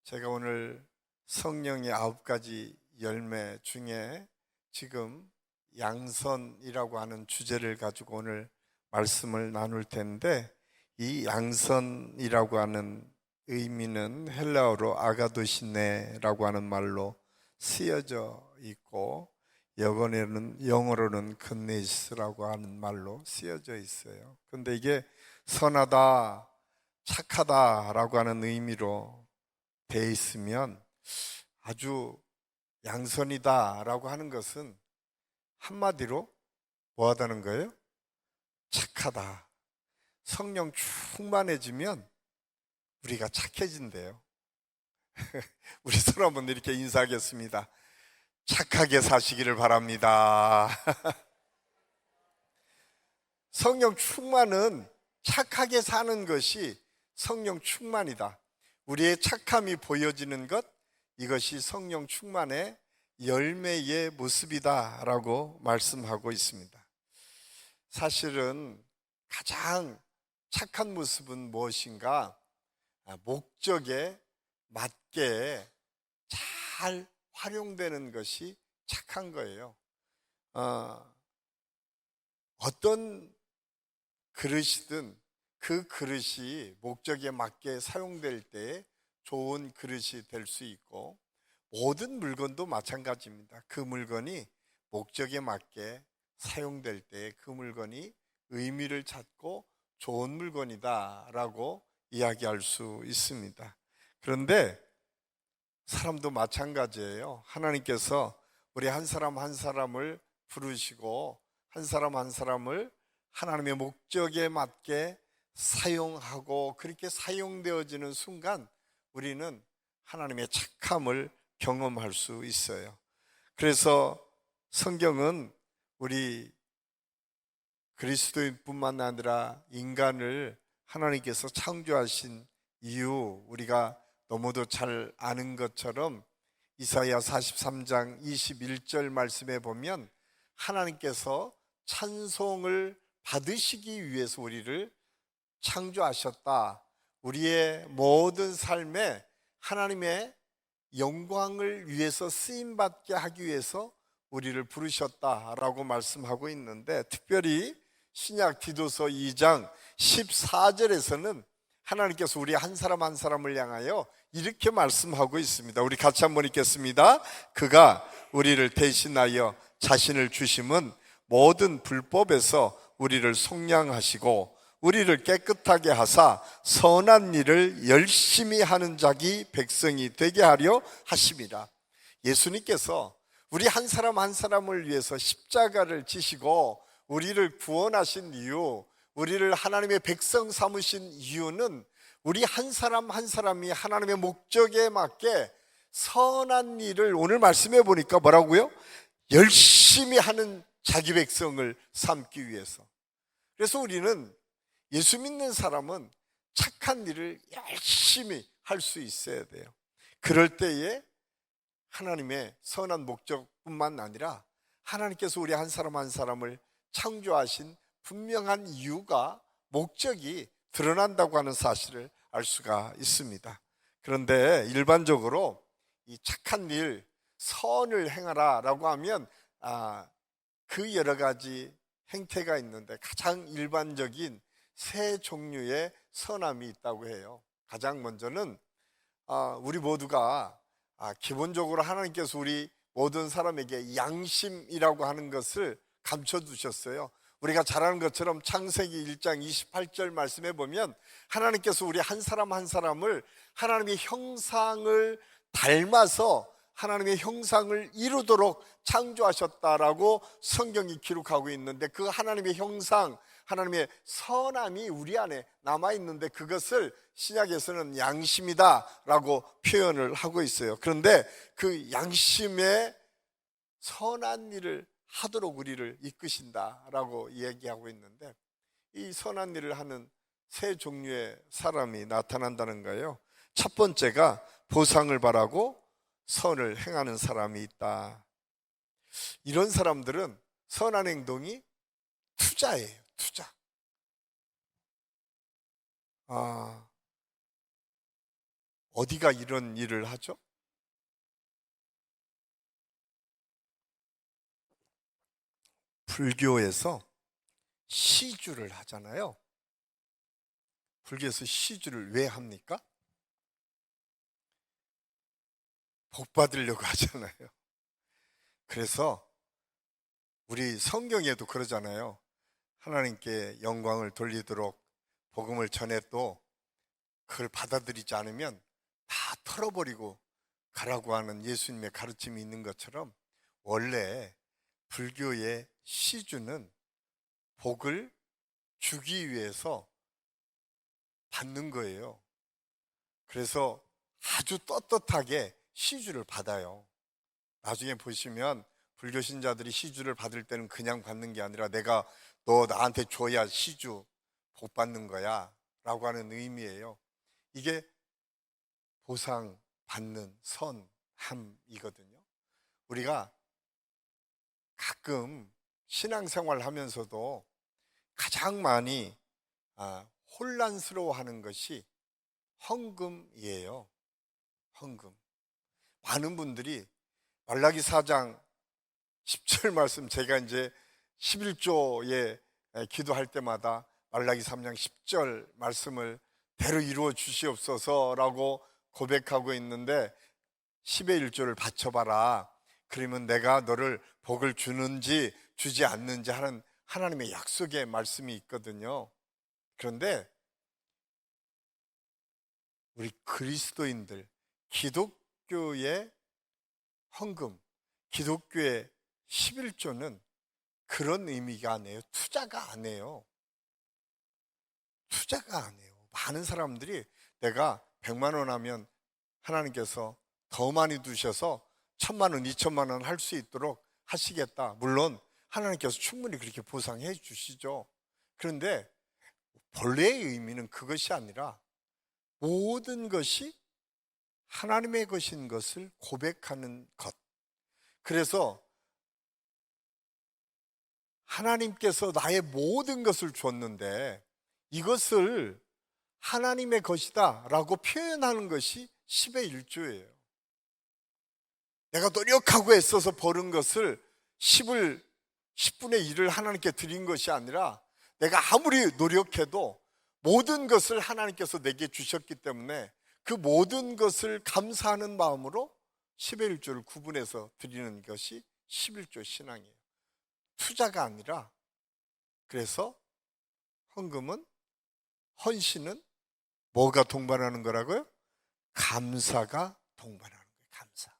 제가 오늘 성령의 9가지 열매 중에 지금 양선이라고 하는 주제를 가지고 오늘 말씀을 나눌 텐데, 이 양선이라고 하는 의미는 헬라어로 아가도시네라고 하는 말로 쓰여져 있고, 영어로는 근네이스라고 하는 말로 쓰여져 있어요. 근데 이게 선하다, 착하다라고 하는 의미로 돼 있으면 아주 양선이다 라고 하는 것은 한마디로 뭐 하다는 거예요? 착하다. 성령 충만해지면 우리가 착해진대요. 우리 서로 한번 이렇게 인사하겠습니다. 착하게 사시기를 바랍니다. 성령 충만은 착하게 사는 것이 성령 충만이다. 우리의 착함이 보여지는 것, 이것이 성령 충만의 열매의 모습이다 라고 말씀하고 있습니다. 사실은 가장 착한 모습은 무엇인가? 목적에 맞게 잘 활용되는 것이 착한 거예요. 어떤 그릇이든 그 그릇이 목적에 맞게 사용될 때 좋은 그릇이 될 수 있고, 모든 물건도 마찬가지입니다. 그 물건이 목적에 맞게 사용될 때 그 물건이 의미를 찾고 좋은 물건이다 라고 이야기할 수 있습니다. 그런데 사람도 마찬가지예요. 하나님께서 우리 한 사람 한 사람을 부르시고 한 사람 한 사람을 하나님의 목적에 맞게 사용하고, 그렇게 사용되어지는 순간 우리는 하나님의 착함을 경험할 수 있어요. 그래서 성경은 우리 그리스도인뿐만 아니라 인간을 하나님께서 창조하신 이유, 우리가 너무도 잘 아는 것처럼 이사야 43장 21절 말씀에 보면 하나님께서 찬송을 받으시기 위해서 우리를 창조하셨다. 우리의 모든 삶에 하나님의 영광을 위해서 쓰임받게 하기 위해서 우리를 부르셨다라고 말씀하고 있는데, 특별히 신약 디도서 2장 14절에서는 하나님께서 우리 한 사람 한 사람을 향하여 이렇게 말씀하고 있습니다. 우리 같이 한번 읽겠습니다. 그가 우리를 대신하여 자신을 주심은 모든 불법에서 우리를 속량하시고 우리를 깨끗하게 하사 선한 일을 열심히 하는 자기 백성이 되게 하려 하심이라. 예수님께서 우리 한 사람 한 사람을 위해서 십자가를 지시고 우리를 구원하신 이유, 우리를 하나님의 백성 삼으신 이유는 우리 한 사람 한 사람이 하나님의 목적에 맞게 선한 일을, 오늘 말씀해 보니까 뭐라고요? 열심히 하는 자기 백성을 삼기 위해서. 그래서 우리는, 예수 믿는 사람은 착한 일을 열심히 할 수 있어야 돼요. 그럴 때에 하나님의 선한 목적뿐만 아니라 하나님께서 우리 한 사람 한 사람을 창조하신 분명한 이유가, 목적이 드러난다고 하는 사실을 알 수가 있습니다. 그런데 일반적으로 이 착한 일, 선을 행하라 라고 하면 그 여러 가지 행태가 있는데 가장 일반적인 세 종류의 선함이 있다고 해요. 가장 먼저는 우리 모두가 기본적으로 하나님께서 우리 모든 사람에게 양심이라고 하는 것을 감춰두셨어요. 우리가 잘 아는 것처럼 창세기 1장 28절 말씀해 보면 하나님께서 우리 한 사람 한 사람을 하나님의 형상을 닮아서 하나님의 형상을 이루도록 창조하셨다라고 성경이 기록하고 있는데, 그 하나님의 형상, 하나님의 선함이 우리 안에 남아있는데 그것을 신약에서는 양심이다 라고 표현을 하고 있어요. 그런데 그 양심의 선한 일을 하도록 우리를 이끄신다 라고 얘기하고 있는데, 이 선한 일을 하는 세 종류의 사람이 나타난다는 거예요. 첫 번째가 보상을 바라고 선을 행하는 사람이 있다. 이런 사람들은 선한 행동이 투자예요. 투자. 어디가 이런 일을 하죠? 불교에서 시주를 하잖아요. 불교에서 시주를 왜 합니까? 복 받으려고 하잖아요. 그래서 우리 성경에도 그러잖아요. 하나님께 영광을 돌리도록 복음을 전해도 그걸 받아들이지 않으면 다 털어버리고 가라고 하는 예수님의 가르침이 있는 것처럼, 원래 불교의 시주는 복을 주기 위해서 받는 거예요. 그래서 아주 떳떳하게 시주를 받아요. 나중에 보시면 불교 신자들이 시주를 받을 때는 그냥 받는 게 아니라 내가 너 나한테 줘야 시주 복 받는 거야 라고 하는 의미예요. 이게 보상 받는 선함이거든요. 우리가 가끔 신앙생활 하면서도 가장 많이 혼란스러워하는 것이 헌금이에요. 헌금. 많은 분들이 말라기 4장 10절 말씀, 제가 이제 11조에 기도할 때마다 말라기 3장 10절 말씀을 대로 이루어 주시옵소서라고 고백하고 있는데, 10의 1조를 바쳐봐라. 그러면 내가 너를 복을 주는지 주지 않는지 하는 하나님의 약속의 말씀이 있거든요. 그런데 우리 그리스도인들, 기독교의 헌금, 기독교의 11조는 그런 의미가 아니에요. 투자가 아니에요. 투자가 아니에요. 많은 사람들이 내가 100만 원 하면 하나님께서 더 많이 두셔서 1000만 원, 2000만 원 할 수 있도록 하시겠다. 물론 하나님께서 충분히 그렇게 보상해 주시죠. 그런데 본래의 의미는 그것이 아니라 모든 것이 하나님의 것인 것을 고백하는 것. 그래서 하나님께서 나의 모든 것을 줬는데 이것을 하나님의 것이다 라고 표현하는 것이 10의 1조예요. 내가 노력하고 애써서 버는 것을 10분의 1을 하나님께 드린 것이 아니라, 내가 아무리 노력해도 모든 것을 하나님께서 내게 주셨기 때문에 그 모든 것을 감사하는 마음으로 10의 1조를 구분해서 드리는 것이 11조 신앙이에요. 투자가 아니라. 그래서 헌금은, 헌신은 뭐가 동반하는 거라고요? 감사가 동반하는 거예요. 감사.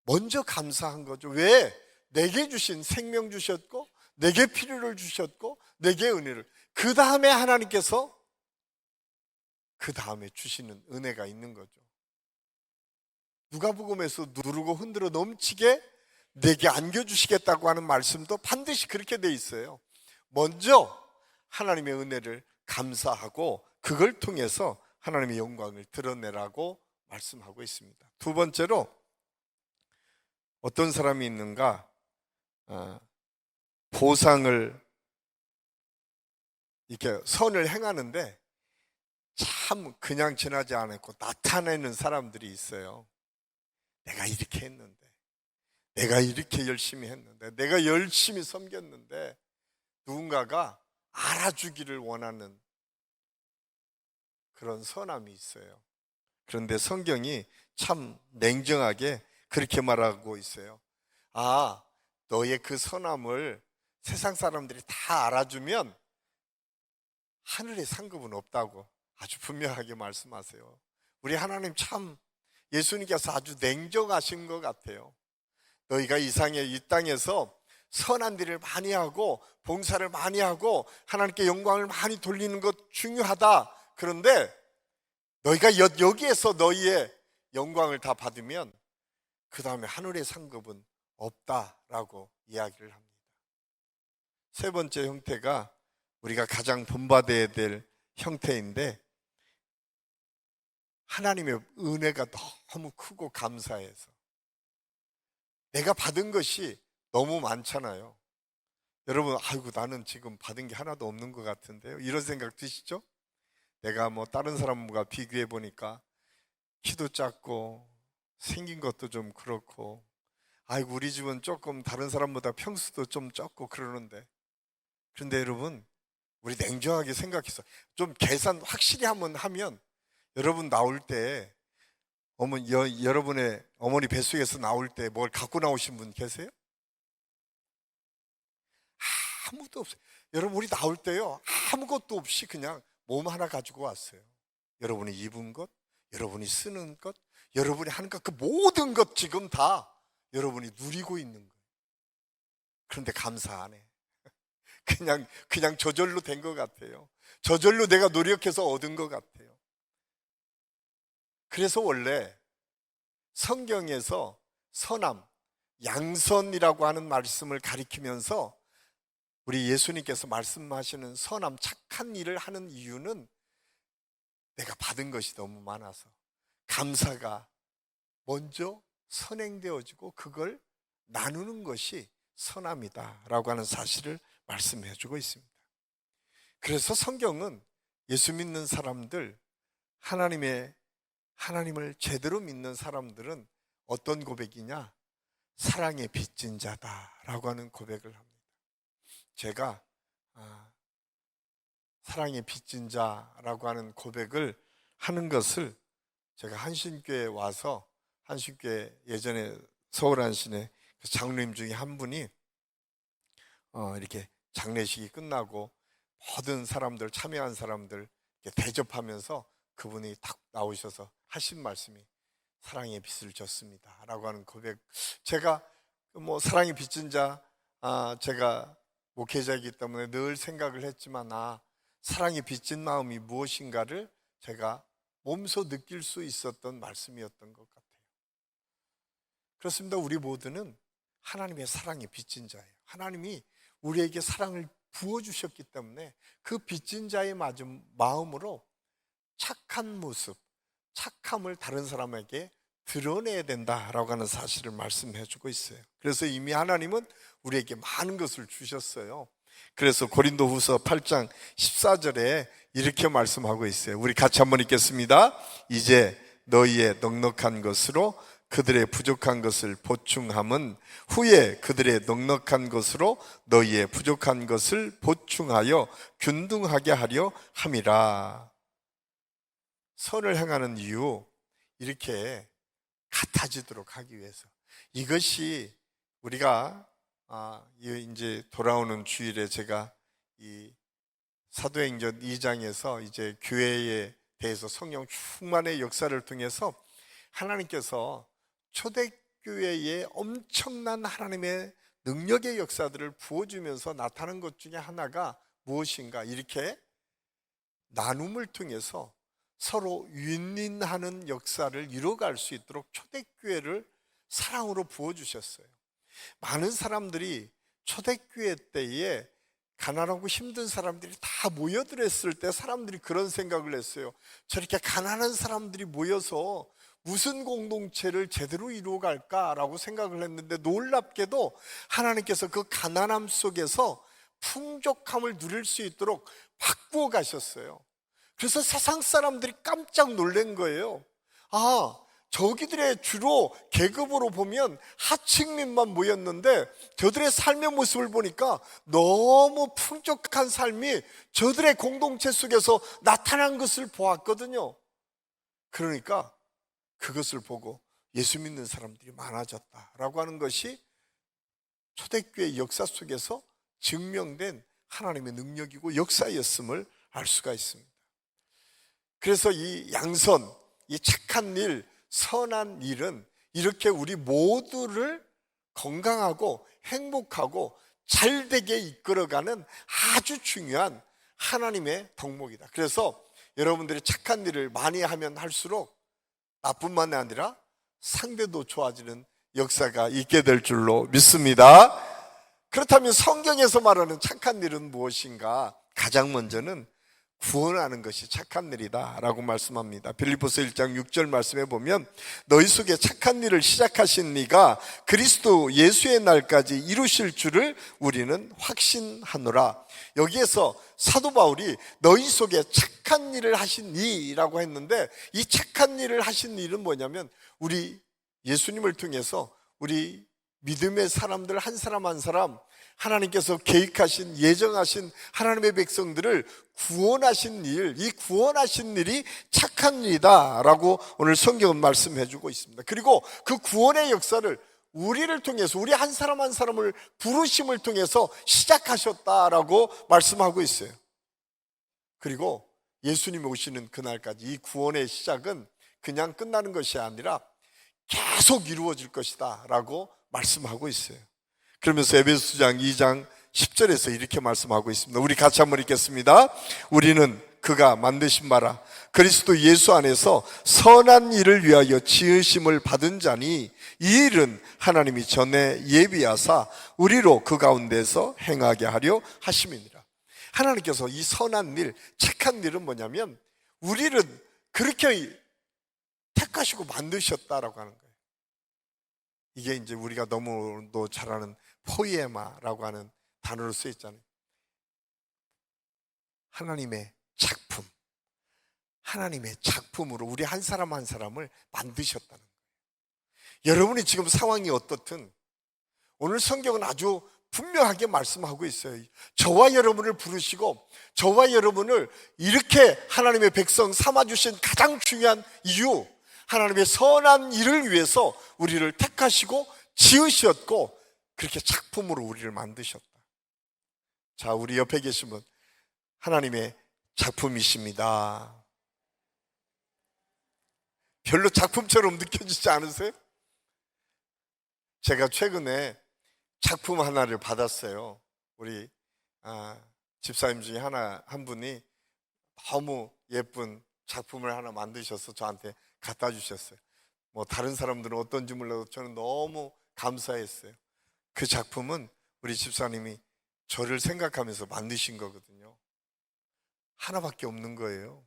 먼저 감사한 거죠. 왜? 내게 주신 생명 주셨고, 내게 필요를 주셨고, 내게 은혜를. 그 다음에 하나님께서 그 다음에 주시는 은혜가 있는 거죠. 누가복음에서 누르고 흔들어 넘치게 내게 안겨주시겠다고 하는 말씀도 반드시 그렇게 돼 있어요. 먼저 하나님의 은혜를 감사하고 그걸 통해서 하나님의 영광을 드러내라고 말씀하고 있습니다. 두 번째로, 어떤 사람이 있는가? 보상을 이렇게 선을 행하는데 참 그냥 지나지 않고 나타내는 사람들이 있어요. 내가 이렇게 했는데, 내가 이렇게 열심히 했는데, 내가 열심히 섬겼는데, 누군가가 알아주기를 원하는 그런 선함이 있어요. 그런데 성경이 참 냉정하게 그렇게 말하고 있어요. 너의 그 선함을 세상 사람들이 다 알아주면 하늘에 상급은 없다고 아주 분명하게 말씀하세요. 우리 하나님 참, 예수님께서 아주 냉정하신 것 같아요. 너희가 이 땅에서 선한 일을 많이 하고 봉사를 많이 하고 하나님께 영광을 많이 돌리는 것 중요하다. 그런데 너희가 여기에서 너희의 영광을 다 받으면 그 다음에 하늘의 상급은 없다라고 이야기를 합니다. 세 번째 형태가 우리가 가장 본받아야 될 형태인데, 하나님의 은혜가 너무 크고 감사해서 내가 받은 것이 너무 많잖아요. 여러분, 아이고 나는 지금 받은 게 하나도 없는 것 같은데요, 이런 생각 드시죠? 내가 뭐 다른 사람과 비교해 보니까 키도 작고 생긴 것도 좀 그렇고, 아이고 우리 집은 조금 다른 사람보다 평수도 좀 적고 그러는데, 그런데 여러분 우리 냉정하게 생각해서 좀 계산 확실히 한번 하면, 여러분 나올 때 여러분의 어머니 뱃속에서 나올 때 뭘 갖고 나오신 분 계세요? 아무도 없어요. 여러분 우리 나올 때요 아무것도 없이 그냥 몸 하나 가지고 왔어요. 여러분이 입은 것, 여러분이 쓰는 것, 여러분이 하는 것, 그 모든 것 지금 다 여러분이 누리고 있는 거예요. 그런데 감사 안 해. 그냥 저절로 된 것 같아요. 저절로 내가 노력해서 얻은 것 같아요. 그래서 원래 성경에서 선함, 양선이라고 하는 말씀을 가리키면서 우리 예수님께서 말씀하시는 선함, 착한 일을 하는 이유는 내가 받은 것이 너무 많아서 감사가 먼저 선행되어지고 그걸 나누는 것이 선함이다라고 하는 사실을 말씀해 주고 있습니다. 그래서 성경은 예수 믿는 사람들, 하나님을 제대로 믿는 사람들은 어떤 고백이냐? 사랑에 빚진 자다라고 하는 고백을 합니다. 제가 사랑에 빚진 자라고 하는 고백을 하는 것을 제가 한신교회에 와서, 한신교회 예전에 서울 한신에 장로님 중에 한 분이 이렇게 장례식이 끝나고 모든 사람들, 참여한 사람들 대접하면서 그분이 딱 나오셔서 하신 말씀이 사랑의 빚을 졌습니다 라고 하는 고백. 제가 뭐 사랑의 빚진 자, 제가 목회자이기 때문에 늘 생각을 했지만 사랑의 빚진 마음이 무엇인가를 제가 몸소 느낄 수 있었던 말씀이었던 것 같아요. 그렇습니다. 우리 모두는 하나님의 사랑에 빚진 자예요. 하나님이 우리에게 사랑을 부어주셨기 때문에 그 빚진 자의 맞은 마음으로 착한 모습, 착함을 다른 사람에게 드러내야 된다라고 하는 사실을 말씀해 주고 있어요. 그래서 이미 하나님은 우리에게 많은 것을 주셨어요. 그래서 고린도후서 8장 14절에 이렇게 말씀하고 있어요. 우리 같이 한번 읽겠습니다. 이제 너희의 넉넉한 것으로 그들의 부족한 것을 보충함은 후에 그들의 넉넉한 것으로 너희의 부족한 것을 보충하여 균등하게 하려 함이라. 선을 행하는 이유, 이렇게 같아지도록 하기 위해서. 이것이 우리가 이제 돌아오는 주일에 제가 이 사도행전 2장에서 이제 교회에 대해서 성령 충만의 역사를 통해서 하나님께서 초대교회에 엄청난 하나님의 능력의 역사들을 부어주면서 나타난 것 중에 하나가 무엇인가? 이렇게 나눔을 통해서 서로 윈윈하는 역사를 이뤄갈 수 있도록 초대교회를 사랑으로 부어주셨어요. 많은 사람들이 초대교회 때에 가난하고 힘든 사람들이 다 모여들었을 때 사람들이 그런 생각을 했어요. 저렇게 가난한 사람들이 모여서 무슨 공동체를 제대로 이루어갈까라고 생각을 했는데, 놀랍게도 하나님께서 그 가난함 속에서 풍족함을 누릴 수 있도록 바꾸어 가셨어요. 그래서 세상 사람들이 깜짝 놀란 거예요. 저기들의 주로 계급으로 보면 하층민만 모였는데 저들의 삶의 모습을 보니까 너무 풍족한 삶이 저들의 공동체 속에서 나타난 것을 보았거든요. 그러니까 그것을 보고 예수 믿는 사람들이 많아졌다라고 하는 것이 초대교회 역사 속에서 증명된 하나님의 능력이고 역사였음을 알 수가 있습니다. 그래서 이 양선, 이 착한 일, 선한 일은 이렇게 우리 모두를 건강하고 행복하고 잘되게 이끌어가는 아주 중요한 하나님의 덕목이다. 그래서 여러분들이 착한 일을 많이 하면 할수록 나뿐만이 아니라 상대도 좋아지는 역사가 있게 될 줄로 믿습니다. 그렇다면 성경에서 말하는 착한 일은 무엇인가? 가장 먼저는 구원하는 것이 착한 일이다 라고 말씀합니다. 빌립보서 1장 6절 말씀에 보면 너희 속에 착한 일을 시작하신 이가 그리스도 예수의 날까지 이루실 줄을 우리는 확신하노라. 여기에서 사도 바울이 너희 속에 착한 일을 하신 이라고 했는데, 이 착한 일을 하신 일은 뭐냐면 우리 예수님을 통해서 우리 믿음의 사람들 한 사람 한 사람 하나님께서 계획하신, 예정하신 하나님의 백성들을 구원하신 일, 이 구원하신 일이 착한 일이다 라고 오늘 성경은 말씀해 주고 있습니다. 그리고 그 구원의 역사를 우리를 통해서, 우리 한 사람 한 사람을 부르심을 통해서 시작하셨다라고 말씀하고 있어요. 그리고 예수님이 오시는 그날까지 이 구원의 시작은 그냥 끝나는 것이 아니라 계속 이루어질 것이다 라고 말씀하고 있어요. 그러면서 에베소서 2장 10절에서 이렇게 말씀하고 있습니다. 우리 같이 한번 읽겠습니다. 우리는 그가 만드신 바라 그리스도 예수 안에서 선한 일을 위하여 지으심을 받은 자니 이 일은 하나님이 전에 예비하사 우리로 그 가운데서 행하게 하려 하심이니라. 하나님께서 이 선한 일, 착한 일은 뭐냐면 우리를 그렇게 택하시고 만드셨다라고 하는 거예요. 이게 이제 우리가 너무도 잘 아는 포이에마라고 하는 단어로 쓰여 있잖아요. 하나님의 작품, 하나님의 작품으로 우리 한 사람 한 사람을 만드셨다는 거예요. 여러분이 지금 상황이 어떻든 오늘 성경은 아주 분명하게 말씀하고 있어요. 저와 여러분을 부르시고 저와 여러분을 이렇게 하나님의 백성 삼아주신 가장 중요한 이유, 하나님의 선한 일을 위해서 우리를 택하시고 지으셨고 그렇게 작품으로 우리를 만드셨다. 자, 우리 옆에 계신 분 하나님의 작품이십니다. 별로 작품처럼 느껴지지 않으세요? 제가 최근에 작품 하나를 받았어요. 우리 집사님 중에 한 분이 너무 예쁜 작품을 하나 만드셔서 저한테 갖다 주셨어요. 뭐 다른 사람들은 어떤지 몰라도 저는 너무 감사했어요. 그 작품은 우리 집사님이 저를 생각하면서 만드신 거거든요. 하나밖에 없는 거예요.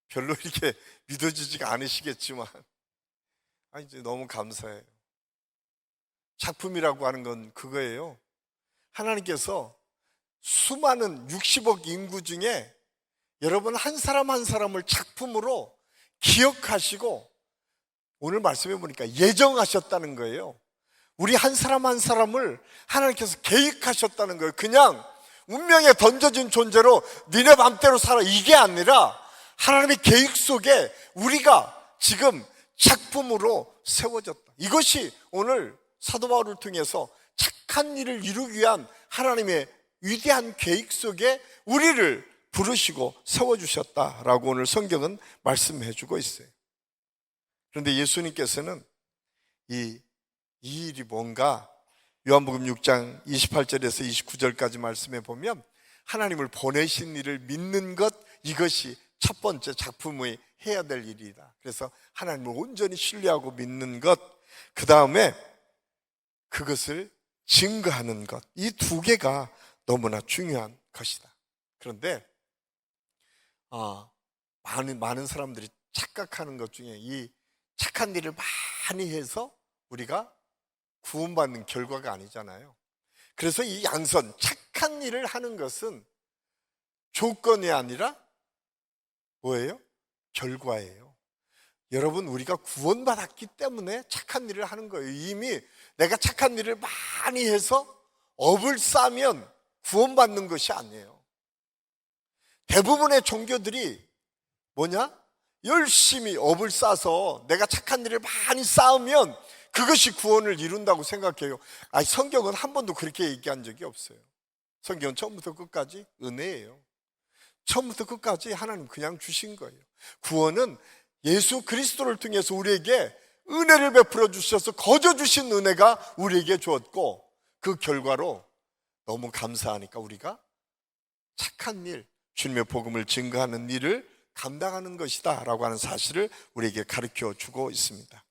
별로 이렇게 믿어지지가 않으시겠지만 이제 너무 감사해요. 작품이라고 하는 건 그거예요. 하나님께서 수많은 60억 인구 중에 여러분 한 사람 한 사람을 작품으로 기억하시고 오늘 말씀해 보니까 예정하셨다는 거예요. 우리 한 사람 한 사람을 하나님께서 계획하셨다는 거예요. 그냥 운명에 던져진 존재로 니네 맘대로 살아 이게 아니라 하나님의 계획 속에 우리가 지금 작품으로 세워졌다. 이것이 오늘 사도 바울을 통해서 착한 일을 이루기 위한 하나님의 위대한 계획 속에 우리를 부르시고 세워주셨다라고 오늘 성경은 말씀해 주고 있어요. 그런데 예수님께서는 이 일이 뭔가 요한복음 6장 28절에서 29절까지 말씀해 보면 하나님을 보내신 일을 믿는 것, 이것이 첫 번째 작품의 해야 될 일이다. 그래서 하나님을 온전히 신뢰하고 믿는 것, 그 다음에 그것을 증거하는 것, 이 두 개가 너무나 중요한 것이다. 그런데 많은 사람들이 착각하는 것 중에 이 착한 일을 많이 해서 우리가 구원받는 결과가 아니잖아요. 그래서 이 양선, 착한 일을 하는 것은 조건이 아니라 뭐예요? 결과예요. 여러분, 우리가 구원받았기 때문에 착한 일을 하는 거예요. 이미 내가 착한 일을 많이 해서 업을 쌓으면 구원받는 것이 아니에요. 대부분의 종교들이 뭐냐? 열심히 업을 쌓아서 내가 착한 일을 많이 쌓으면 그것이 구원을 이룬다고 생각해요. 성경은 한 번도 그렇게 얘기한 적이 없어요. 성경은 처음부터 끝까지 은혜예요. 처음부터 끝까지 하나님 그냥 주신 거예요. 구원은 예수 그리스도를 통해서 우리에게 은혜를 베풀어 주셔서 거저 주신 은혜가 우리에게 주었고, 그 결과로 너무 감사하니까 우리가 착한 일, 주님의 복음을 증거하는 일을 감당하는 것이다 라고 하는 사실을 우리에게 가르쳐 주고 있습니다.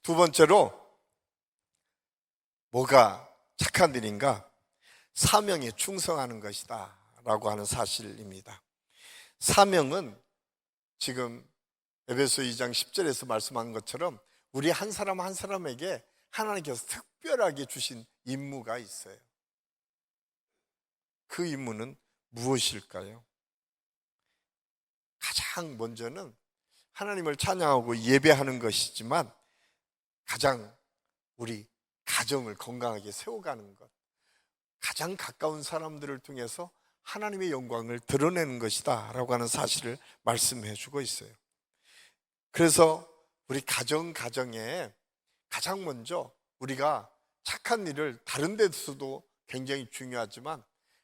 두 번째로 뭐가 착한 일인가? 사명에 충성하는 것이다 라고 하는 사실입니다. 사명은 지금 에베소 2장 10절에서 말씀한 것처럼 우리 한 사람 한 사람에게 하나님께서 특별하게 주신 임무가 있어요. 그 임무는 무엇일까요? 가장 먼저는 하나님을 찬양하고 예배하는 것이지만 가장 우리 가정을 건강하게 세워가는 것, 가장 가까운 사람들을 통해서 하나님의 영광을 드러내는 것이다 라고 하는 사실을 말씀해 주고 있어요. 그래서 우리 가정에 가장 먼저 우리가 착한 일을 다른 데서도 굉장히 중요하지만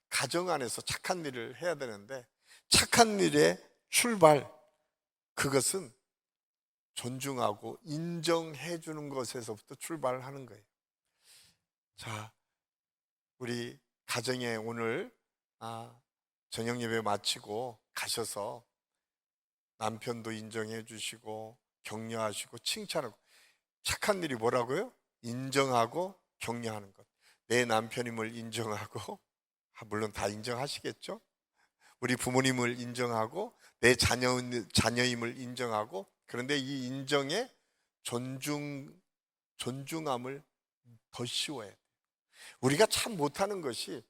가정 안에서 착한 일을 해야 되는데 착한 일의 출발, 그것은 존중하고 인정해 주는 것에서부터 출발하는 거예요. 자, 우리 가정에 오늘 저녁 예배 마치고 가셔서 남편도 인정해 주시고 격려하시고 칭찬하고, 착한 일이 뭐라고요? 인정하고 격려하는 것. 내 남편임을 인정하고, 물론 다 인정하시겠죠? 우리 부모님을 인정하고 내 자녀임을 인정하고, 그런데 이 인정에 존중함을 더 씌워야 돼요. 우리가 참 못하는 것이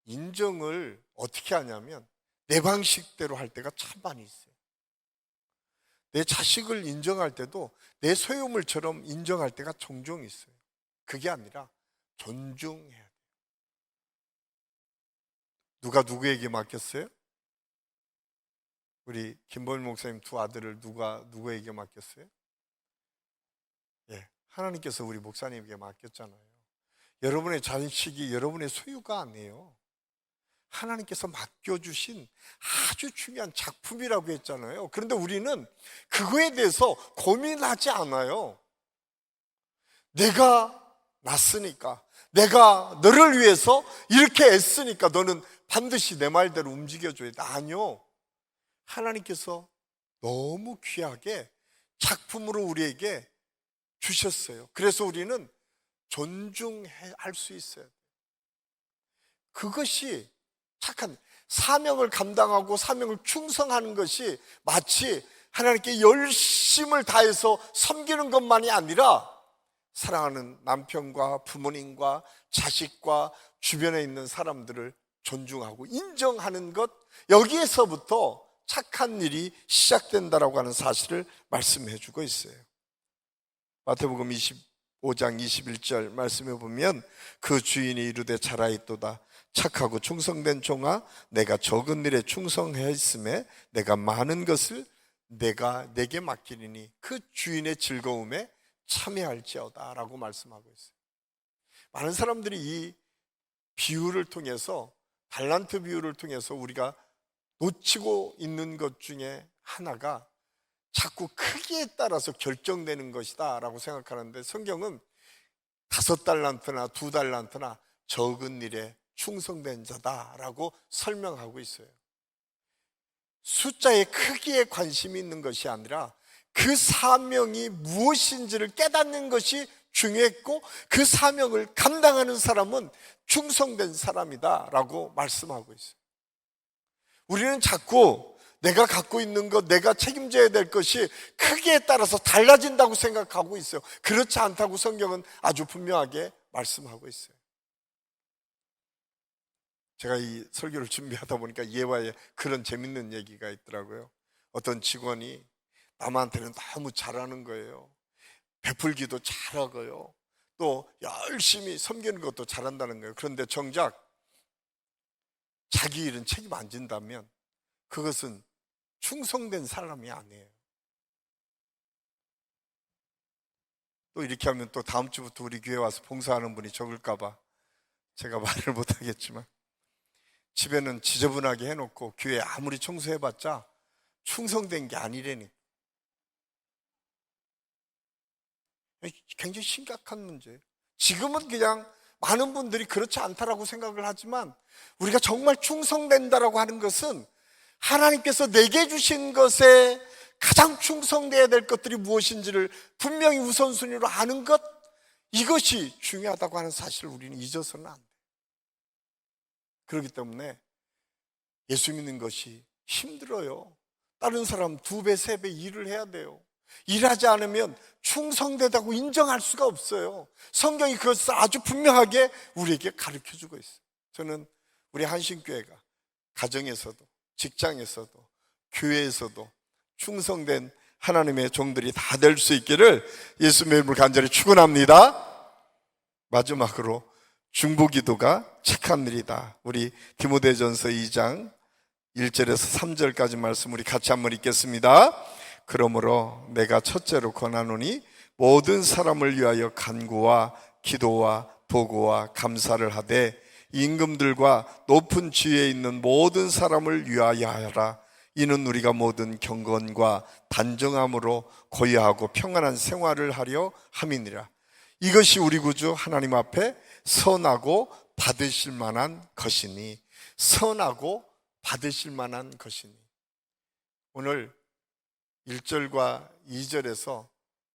인정을 어떻게 하냐면 내 방식대로 할 때가 참 많이 있어요. 내 자식을 인정할 때도 내 소유물처럼 인정할 때가 종종 있어요. 그게 아니라 존중해야 돼요. 누가 누구에게 맡겼어요? 우리 김범일 목사님 두 아들을 누구에게 맡겼어요? 예, 하나님께서 우리 목사님에게 맡겼잖아요. 여러분의 자식이 여러분의 소유가 아니에요. 하나님께서 맡겨주신 아주 중요한 작품이라고 했잖아요. 그런데 우리는 그거에 대해서 고민하지 않아요. 내가 낳았으니까, 내가 너를 위해서 이렇게 애쓰니까 너는 반드시 내 말대로 움직여줘야 돼. 아니요, 하나님께서 너무 귀하게 작품으로 우리에게 주셨어요. 그래서 우리는 존중할 수 있어요. 그것이 착한 사명을 감당하고 사명을 충성하는 것이 마치 하나님께 열심을 다해서 섬기는 것만이 아니라 사랑하는 남편과 부모님과 자식과 주변에 있는 사람들을 존중하고 인정하는 것, 여기에서부터 착한 일이 시작된다라고 하는 사실을 말씀해 주고 있어요. 마태복음 25장 21절 말씀해 보면 그 주인이 이르되 잘하였도다 착하고 충성된 종아, 내가 적은 일에 충성하였음에 내가 많은 것을 내게 맡기리니 그 주인의 즐거움에 참여할지어다 라고 말씀하고 있어요. 많은 사람들이 이 비유를 통해서, 달란트 비유를 통해서 우리가 놓치고 있는 것 중에 하나가 자꾸 크기에 따라서 결정되는 것이다 라고 생각하는데, 성경은 5달란트나 2달란트나 적은 일에 충성된 자다라고 설명하고 있어요. 숫자의 크기에 관심이 있는 것이 아니라 그 사명이 무엇인지를 깨닫는 것이 중요했고, 그 사명을 감당하는 사람은 충성된 사람이다 라고 말씀하고 있어요. 우리는 자꾸 내가 갖고 있는 것, 내가 책임져야 될 것이 크기에 따라서 달라진다고 생각하고 있어요. 그렇지 않다고 성경은 아주 분명하게 말씀하고 있어요. 제가 이 설교를 준비하다 보니까 예화에 그런 재밌는 얘기가 있더라고요. 어떤 직원이 남한테는 너무 잘하는 거예요. 베풀기도 잘하고요, 또 열심히 섬기는 것도 잘한다는 거예요. 그런데 정작 자기 일은 책임 안 진다면 그것은 충성된 사람이 아니에요. 또 이렇게 하면 또 다음 주부터 우리 교회 와서 봉사하는 분이 적을까 봐 제가 말을 못 하겠지만, 집에는 지저분하게 해놓고 교회 아무리 청소해봤자 충성된 게 아니라니. 굉장히 심각한 문제예요. 지금은 그냥 많은 분들이 그렇지 않다라고 생각을 하지만, 우리가 정말 충성된다라고 하는 것은 하나님께서 내게 주신 것에 가장 충성돼야 될 것들이 무엇인지를 분명히 우선순위로 아는 것, 이것이 중요하다고 하는 사실을 우리는 잊어서는 안 돼요. 그렇기 때문에 예수 믿는 것이 힘들어요. 다른 사람 2배, 3배 일을 해야 돼요. 일하지 않으면 충성되다고 인정할 수가 없어요. 성경이 그것을 아주 분명하게 우리에게 가르쳐주고 있어요. 저는 우리 한신교회가 가정에서도 직장에서도 교회에서도 충성된 하나님의 종들이 다 될 수 있기를 예수님의 이름으로 간절히 축원합니다. 마지막으로 중보기도가 착한 일이다. 우리 디모데전서 2장 1절에서 3절까지 말씀 우리 같이 한번 읽겠습니다. 그러므로 내가 첫째로 권하노니 모든 사람을 위하여 간구와 기도와 도구와 감사를 하되 임금들과 높은 지위에 있는 모든 사람을 위하여 하라. 이는 우리가 모든 경건과 단정함으로 고요하고 평안한 생활을 하려 함이니라. 이것이 우리 구주 하나님 앞에 선하고 받으실 만한 것이니, 선하고 받으실 만한 것이니. 오늘 1절과 2절에서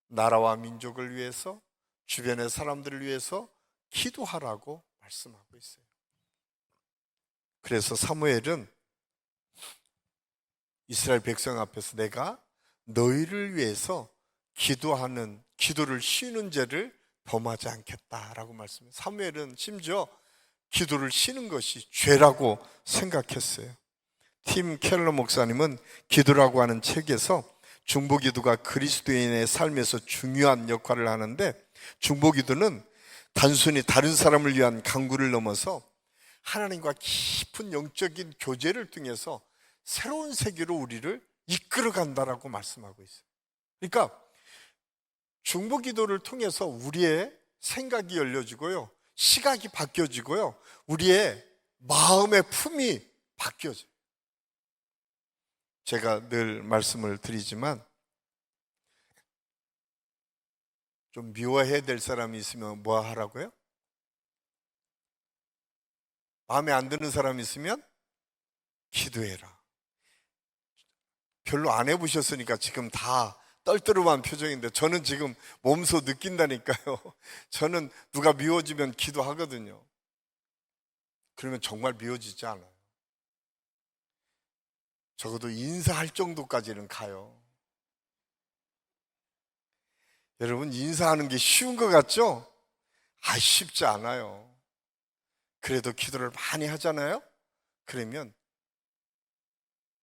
나라와 민족을 위해서, 주변의 사람들을 위해서 기도하라고 말씀하고 있어요. 그래서 사무엘은 이스라엘 백성 앞에서 내가 너희를 위해서 기도를 쉬는 죄를 범하지 않겠다라고 말씀해요. 사무엘은 심지어 기도를 쉬는 것이 죄라고 생각했어요. 팀 켈러 목사님은 기도라고 하는 책에서 중보기도가 그리스도인의 삶에서 중요한 역할을 하는데, 중보기도는 단순히 다른 사람을 위한 간구를 넘어서 하나님과 깊은 영적인 교제를 통해서 새로운 세계로 우리를 이끌어 간다라고 말씀하고 있어요. 그러니까 중보기도를 통해서 우리의 생각이 열려지고요, 시각이 바뀌어지고요, 우리의 마음의 품이 바뀌어져요. 제가 늘 말씀을 드리지만, 좀 미워해야 될 사람이 있으면 뭐 하라고요? 마음에 안 드는 사람이 있으면 기도해라. 별로 안 해보셨으니까 지금 다 떨떠름한 표정인데, 저는 지금 몸소 느낀다니까요. 저는 누가 미워지면 기도하거든요. 그러면 정말 미워지지 않아요. 적어도 인사할 정도까지는 가요. 여러분, 인사하는 게 쉬운 것 같죠? 쉽지 않아요. 그래도 기도를 많이 하잖아요? 그러면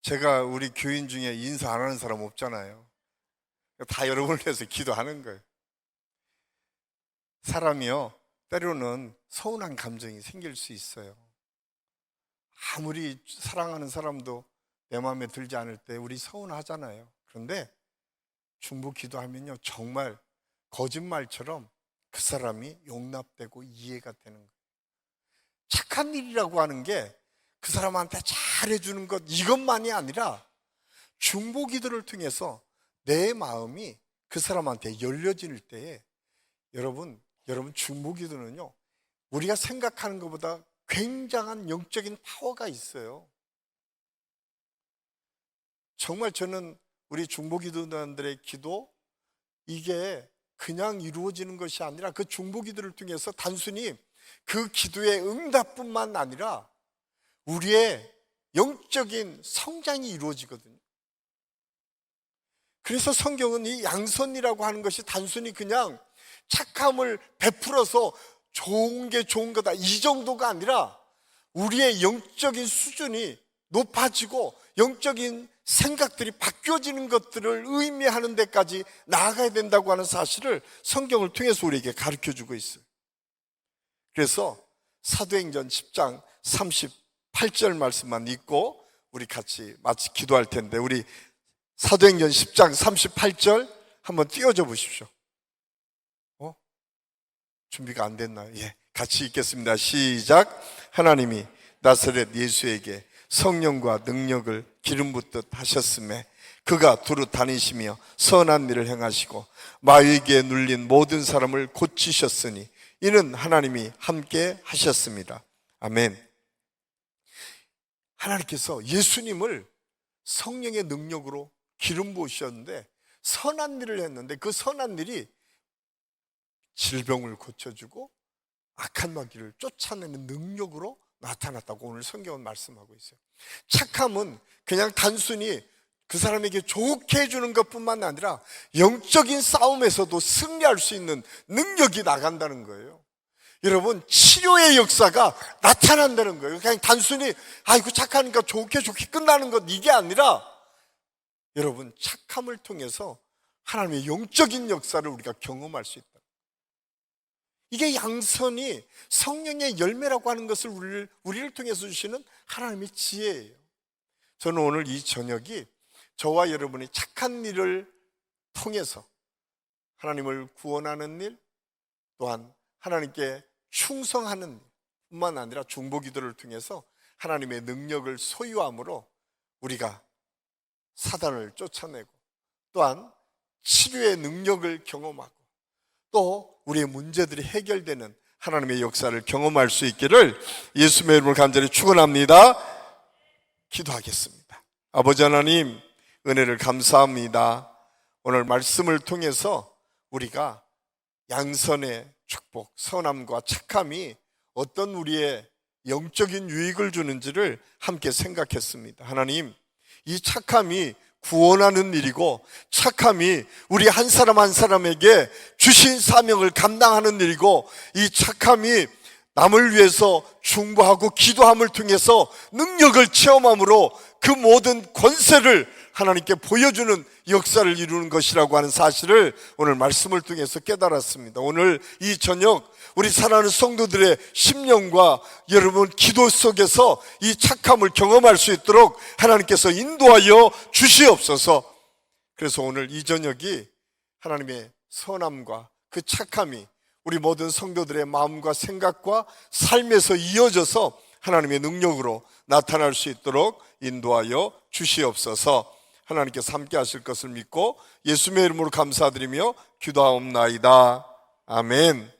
제가 우리 교인 중에 인사 안 하는 사람 없잖아요. 다 여러분을 위해서 기도하는 거예요. 사람이요, 때로는 서운한 감정이 생길 수 있어요. 아무리 사랑하는 사람도 내 마음에 들지 않을 때 우리 서운하잖아요. 그런데 중보 기도하면요, 정말 거짓말처럼 그 사람이 용납되고 이해가 되는 거예요. 착한 일이라고 하는 게 그 사람한테 잘해주는 것, 이것만이 아니라 중보 기도를 통해서 내 마음이 그 사람한테 열려질 때에, 여러분 중보 기도는요, 우리가 생각하는 것보다 굉장한 영적인 파워가 있어요. 정말 저는 우리 중보 기도단들의 기도, 이게 그냥 이루어지는 것이 아니라 그 중보 기도를 통해서 단순히 그 기도의 응답뿐만 아니라 우리의 영적인 성장이 이루어지거든요. 그래서 성경은 이 양선이라고 하는 것이 단순히 그냥 착함을 베풀어서 좋은 게 좋은 거다, 이 정도가 아니라 우리의 영적인 수준이 높아지고 영적인 생각들이 바뀌어지는 것들을 의미하는 데까지 나아가야 된다고 하는 사실을 성경을 통해서 우리에게 가르쳐주고 있어요. 그래서 사도행전 10장 38절 말씀만 읽고 우리 같이 마치 기도할 텐데, 우리 사도행전 10장 38절 한번 띄워줘 보십시오. 준비가 안 됐나요? 예, 같이 읽겠습니다. 시작. 하나님이 나사렛 예수에게 성령과 능력을 기름 붓듯 하셨음에 그가 두루 다니시며 선한 일을 행하시고 마귀에게 눌린 모든 사람을 고치셨으니 이는 하나님이 함께 하셨습니다. 아멘. 하나님께서 예수님을 성령의 능력으로 기름 부으셨는데 선한 일을 했는데, 그 선한 일이 질병을 고쳐주고 악한 마귀를 쫓아내는 능력으로 나타났다고 오늘 성경은 말씀하고 있어요. 착함은 그냥 단순히 그 사람에게 좋게 해주는 것뿐만 아니라 영적인 싸움에서도 승리할 수 있는 능력이 나간다는 거예요. 여러분, 치료의 역사가 나타난다는 거예요. 그냥 단순히 아이고 착하니까 좋게 끝나는 것, 이게 아니라 여러분, 착함을 통해서 하나님의 영적인 역사를 우리가 경험할 수 있다. 이게 양선이 성령의 열매라고 하는 것을 우리를 통해서 주시는 하나님의 지혜예요. 저는 오늘 이 저녁이 저와 여러분이 착한 일을 통해서 하나님을 구원하는 일, 또한 하나님께 충성하는 일 뿐만 아니라 중보기도를 통해서 하나님의 능력을 소유함으로 우리가 사단을 쫓아내고, 또한 치료의 능력을 경험하고, 또 우리의 문제들이 해결되는 하나님의 역사를 경험할 수 있기를 예수님의 이름으로 간절히 축원합니다. 기도하겠습니다. 아버지 하나님, 은혜를 감사합니다. 오늘 말씀을 통해서 우리가 양선의 축복, 선함과 착함이 어떤 우리의 영적인 유익을 주는지를 함께 생각했습니다. 하나님, 이 착함이 구원하는 일이고, 착함이 우리 한 사람 한 사람에게 주신 사명을 감당하는 일이고, 이 착함이 남을 위해서 중보하고 기도함을 통해서 능력을 체험함으로 그 모든 권세를 하나님께 보여주는 역사를 이루는 것이라고 하는 사실을 오늘 말씀을 통해서 깨달았습니다. 오늘 이 저녁 우리 사랑하는 성도들의 심령과 여러분 기도 속에서 이 착함을 경험할 수 있도록 하나님께서 인도하여 주시옵소서. 그래서 오늘 이 저녁이 하나님의 선함과 그 착함이 우리 모든 성도들의 마음과 생각과 삶에서 이어져서 하나님의 능력으로 나타날 수 있도록 인도하여 주시옵소서. 하나님께서 함께 하실 것을 믿고 예수님의 이름으로 감사드리며 기도하옵나이다. 아멘.